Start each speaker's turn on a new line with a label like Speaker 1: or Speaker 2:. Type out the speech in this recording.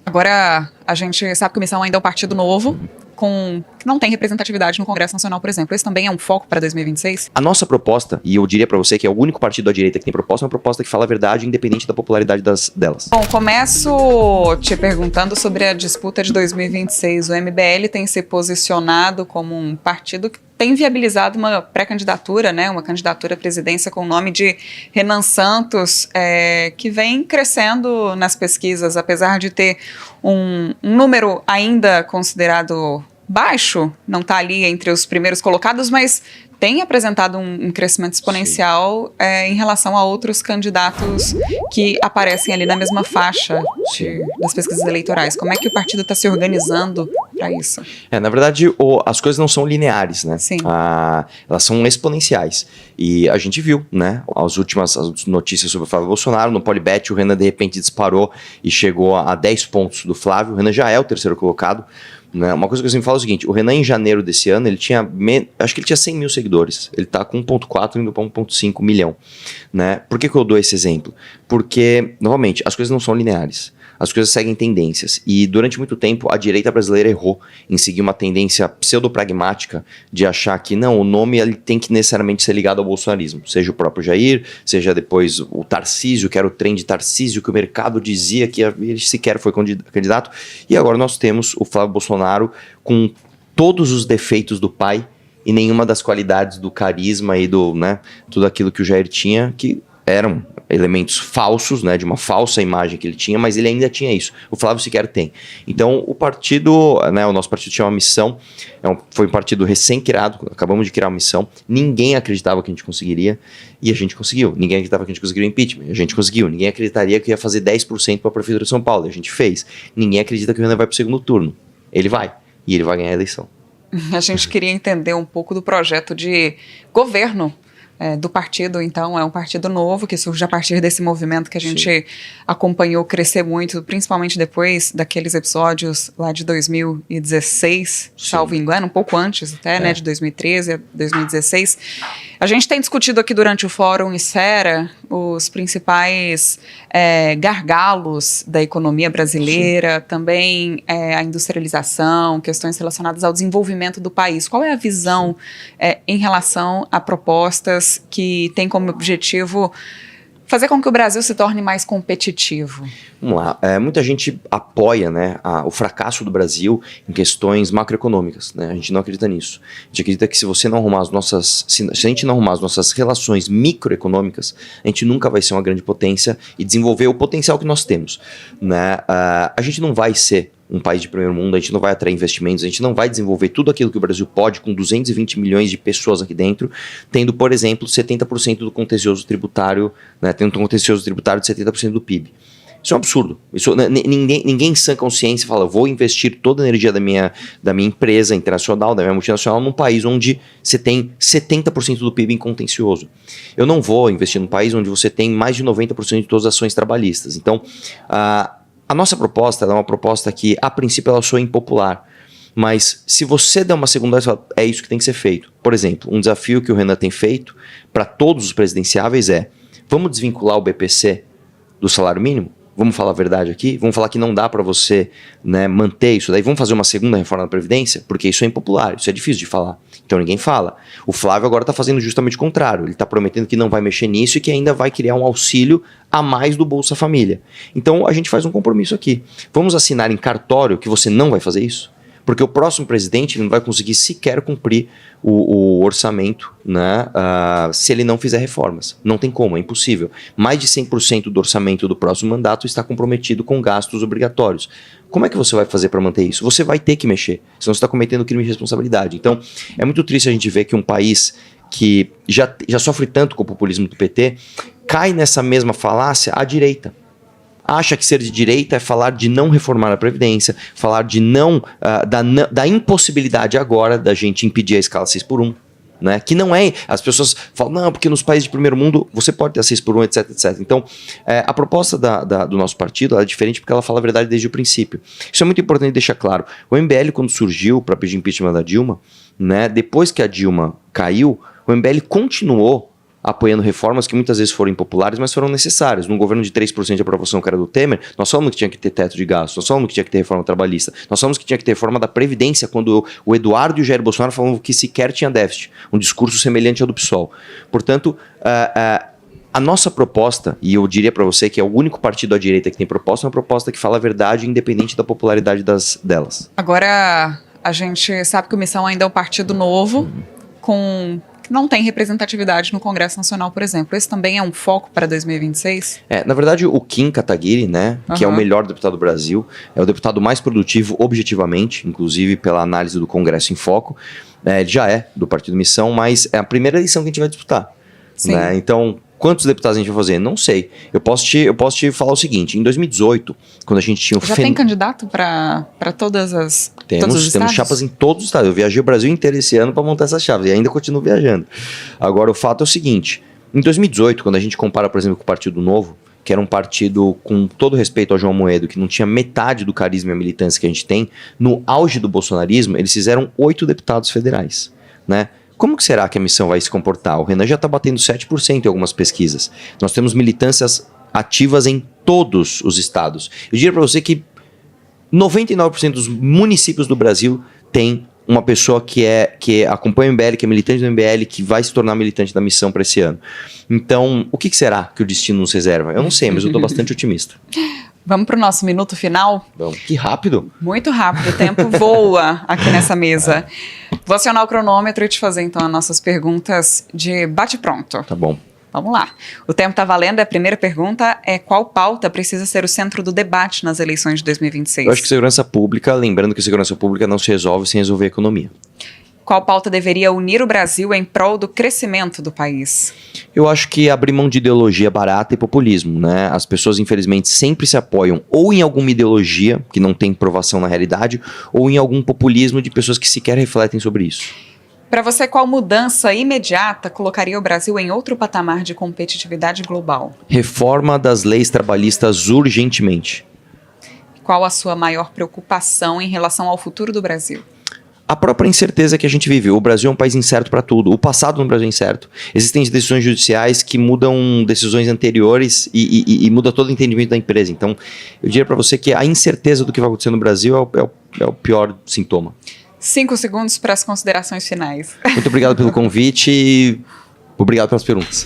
Speaker 1: Agora, a gente sabe que o Missão ainda é um partido novo, que não tem representatividade no Congresso Nacional, por exemplo. Esse também é um foco para 2026?
Speaker 2: A nossa proposta, e eu diria para você que é o único partido da direita que tem proposta, é uma proposta que fala a verdade independente da popularidade delas.
Speaker 1: Bom, começo te perguntando sobre a disputa de 2026. O MBL tem se posicionado como um partido que tem viabilizado uma pré-candidatura, né, uma candidatura à presidência com o nome de Renan Santos, que vem crescendo nas pesquisas, apesar de ter um número ainda considerado baixo, não está ali entre os primeiros colocados, mas tem apresentado um crescimento exponencial em relação a outros candidatos que aparecem ali na mesma faixa das pesquisas eleitorais. Como é que o partido está se organizando para isso?
Speaker 2: Na verdade, as coisas não são lineares, né?
Speaker 1: Sim.
Speaker 2: Elas são exponenciais. E a gente viu, né? As últimas notícias sobre o Flávio Bolsonaro. No Polibet, o Renan de repente disparou e chegou a 10 pontos do Flávio. O Renan já é o terceiro colocado. Né? Uma coisa que eu sempre falo é o seguinte: o Renan, em janeiro desse ano, ele tinha acho que ele tinha 100 mil seguidores. Ele tá com 1,4 indo para 1,5 milhão. Né? Por que eu dou esse exemplo? Porque, novamente, as coisas não são lineares. As coisas seguem tendências. E durante muito tempo a direita brasileira errou em seguir uma tendência pseudo-pragmática de achar que não, o nome ele tem que necessariamente ser ligado ao bolsonarismo. Seja o próprio Jair, seja depois o Tarcísio, que era o trem de Tarcísio, que o mercado dizia que ele sequer foi candidato. E agora nós temos o Flávio Bolsonaro com todos os defeitos do pai e nenhuma das qualidades do carisma e do, né, tudo aquilo que o Jair tinha, que eram elementos falsos, né, de uma falsa imagem que ele tinha, mas ele ainda tinha isso. O Flávio sequer tem. Então, o partido, né, o nosso partido tinha uma missão, foi um partido recém-criado, acabamos de criar uma missão, ninguém acreditava que a gente conseguiria, e a gente conseguiu. Ninguém acreditava que a gente conseguiria o impeachment, a gente conseguiu. Ninguém acreditaria que ia fazer 10% para a Prefeitura de São Paulo, a gente fez. Ninguém acredita que o Renan vai para o segundo turno. Ele vai, e ele vai ganhar a eleição.
Speaker 1: A gente queria entender um pouco do projeto de governo do partido. Então, é um partido novo que surge a partir desse movimento que a gente acompanhou crescer muito, principalmente depois daqueles episódios lá de 2016, salvo engano, um pouco antes até, né, de 2013 a 2016. A gente tem discutido aqui durante o Fórum Esfera os principais gargalos da economia brasileira, também a industrialização, questões relacionadas ao desenvolvimento do país. Qual é a visão em relação a propostas que têm como objetivo fazer com que o Brasil se torne mais competitivo?
Speaker 2: Vamos lá, muita gente apoia, né, o fracasso do Brasil em questões macroeconômicas, né? A gente não acredita nisso. A gente acredita que se você não arrumar se a gente não arrumar as nossas relações microeconômicas, a gente nunca vai ser uma grande potência e desenvolver o potencial que nós temos, né? A gente não vai ser um país de primeiro mundo, a gente não vai atrair investimentos, a gente não vai desenvolver tudo aquilo que o Brasil pode com 220 milhões de pessoas aqui dentro, tendo, por exemplo, 70% do contencioso tributário, né, tendo um contencioso tributário de 70% do PIB. Isso é um absurdo. Ninguém em sã consciência fala, vou investir toda a energia da minha empresa internacional, da minha multinacional, num país onde você tem 70% do PIB em contencioso. Eu não vou investir num país onde você tem mais de 90% de todas as ações trabalhistas. Então, a nossa proposta é uma proposta que, a princípio, ela soa impopular. Mas se você der uma segunda vez, é isso que tem que ser feito. Por exemplo, um desafio que o Renan tem feito para todos os presidenciáveis é: vamos desvincular o BPC do salário mínimo? Vamos falar a verdade aqui? Vamos falar que não dá para você, né, manter isso daí? Vamos fazer uma segunda reforma da Previdência? Porque isso é impopular, isso é difícil de falar. Então ninguém fala. O Flávio agora está fazendo justamente o contrário. Ele está prometendo que não vai mexer nisso e que ainda vai criar um auxílio a mais do Bolsa Família. Então a gente faz um compromisso aqui. Vamos assinar em cartório que você não vai fazer isso? Porque o próximo presidente não vai conseguir sequer cumprir o orçamento, né, se ele não fizer reformas. Não tem como, é impossível. Mais de 100% do orçamento do próximo mandato está comprometido com gastos obrigatórios. Como é que você vai fazer para manter isso? Você vai ter que mexer, senão você está cometendo crime de responsabilidade. Então, é muito triste a gente ver que um país que já sofre tanto com o populismo do PT cai nessa mesma falácia à direita. Acha que ser de direita é falar de não reformar a Previdência, falar de da impossibilidade agora da gente impedir a escala 6x1, né? Que não é, as pessoas falam, não, porque nos países de primeiro mundo você pode ter a 6x1, etc, etc. Então, a proposta do nosso partido é diferente porque ela fala a verdade desde o princípio. Isso é muito importante deixar claro. O MBL, quando surgiu para pedir impeachment da Dilma, né, depois que a Dilma caiu, o MBL continuou apoiando reformas que muitas vezes foram impopulares, mas foram necessárias. Num governo de 3% de aprovação, que era do Temer, nós falamos que tinha que ter teto de gastos, nós falamos que tinha que ter reforma trabalhista, nós falamos que tinha que ter reforma da Previdência, quando o Eduardo e o Jair Bolsonaro falavam que sequer tinha déficit. Um discurso semelhante ao do PSOL. Portanto, a nossa proposta, e eu diria para você que é o único partido à direita que tem proposta, é uma proposta que fala a verdade, independente da popularidade delas.
Speaker 1: Agora, a gente sabe que o Missão ainda é um partido novo, que não tem representatividade no Congresso Nacional, por exemplo. Esse também é um foco para 2026?
Speaker 2: Na verdade, o Kim Kataguiri, né, que é o melhor deputado do Brasil, é o deputado mais produtivo objetivamente, inclusive pela análise do Congresso em Foco. Ele já é do Partido Missão, mas é a primeira eleição que a gente vai disputar. Né? Então, quantos deputados a gente vai fazer? Não sei. Eu posso te falar o seguinte, em 2018, quando a gente tinha o...
Speaker 1: Já tem candidato para todos os estados?
Speaker 2: Temos chapas em todos os estados. Eu viajei o Brasil inteiro esse ano para montar essas chapas e ainda continuo viajando. Agora, o fato é o seguinte, em 2018, quando a gente compara, por exemplo, com o Partido Novo, que era um partido, com todo respeito ao João Moedo, que não tinha metade do carisma e a militância que a gente tem, no auge do bolsonarismo, eles fizeram 8 deputados federais, né? Como que será que a Missão vai se comportar? O Renan já está batendo 7% em algumas pesquisas. Nós temos militâncias ativas em todos os estados. Eu diria para você que 99% dos municípios do Brasil tem uma pessoa que acompanha o MBL, que é militante do MBL, que vai se tornar militante da Missão para esse ano. Então, o que será que o destino nos reserva? Eu não sei, mas eu estou bastante otimista.
Speaker 1: Vamos para o nosso minuto final?
Speaker 2: Vamos. Que rápido.
Speaker 1: Muito rápido, o tempo voa aqui nessa mesa. Vou acionar o cronômetro e te fazer então as nossas perguntas de bate-pronto.
Speaker 2: Tá bom.
Speaker 1: Vamos lá. O tempo está valendo. A primeira pergunta é: qual pauta precisa ser o centro do debate nas eleições de 2026?
Speaker 2: Eu acho que segurança pública, lembrando que segurança pública não se resolve sem resolver a economia.
Speaker 1: Qual pauta deveria unir o Brasil em prol do crescimento do país?
Speaker 2: Eu acho que abrir mão de ideologia barata e populismo, né? As pessoas, infelizmente, sempre se apoiam ou em alguma ideologia que não tem provação na realidade, ou em algum populismo de pessoas que sequer refletem sobre isso.
Speaker 1: Para você, qual mudança imediata colocaria o Brasil em outro patamar de competitividade global?
Speaker 2: Reforma das leis trabalhistas urgentemente.
Speaker 1: Qual a sua maior preocupação em relação ao futuro do Brasil?
Speaker 2: A própria incerteza que a gente vive. O Brasil é um país incerto para tudo. O passado no Brasil é incerto. Existem decisões judiciais que mudam decisões anteriores e muda todo o entendimento da empresa. Então, eu diria para você que a incerteza do que vai acontecer no Brasil é o pior sintoma.
Speaker 1: 5 segundos para as considerações finais.
Speaker 2: Muito obrigado pelo convite e obrigado pelas perguntas.